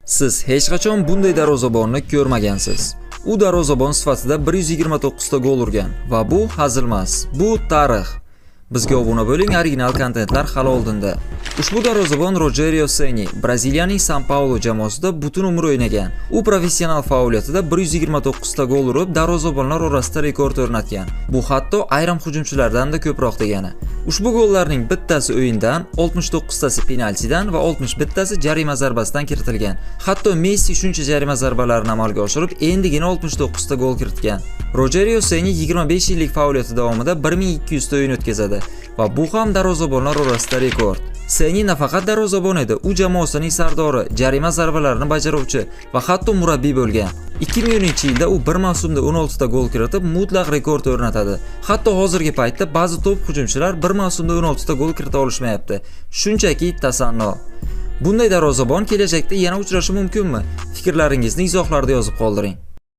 Siz hech qachon bunday darvozabonni ko'rmagansiz. U darvozabon sifatida 129 ta gol urgan va bu hazilmas. Bu tarix. Bizga obuna bo'ling, original kontentlar hali oldinda. Ushbu darvozabon Rogerio Ceni, Braziliyaning San Paulo jamoasida butun umr o'ynagan. U professional faoliyatida 129 ta gol urib, darvozabonlar orasida rekord o'rnatgan. Bu hatto ayrim hujumchilardan da ko'proq degani. Ushbu gollarning bittasi o'yindan, 69 tasi penaltidan va 61 tasi jarima zarbasidan kiritilgan. Hatto Messi shuncha jarima zarbalarini amalga oshirib, endigina 69 ta gol kiritgan. Rogerio Ceni 25 yillik faoliyati davomida 1200 ta o'yin o'tkazadi va bu ham darvozabonlar orasida rekord. Ceni nafaqat darvozabon edi, u jamoasining sardori, jarima zarbalarini bajaruvchi va hatto murabbiy bo'lgan. 2010-yilda u bir mavsumda 16 ta gol kiritib, mutlaq rekord o'rnatadi. Hatto hozirgi paytda ba'zi top hujumchilar bir mavsumda 16 ta gol kirita olishmayapti. Shunchaki tasanno. Bunday darvozabon kelajakda yana uchrashi mumkinmi? Fikrlaringizni izohlarda yozib qoldiring.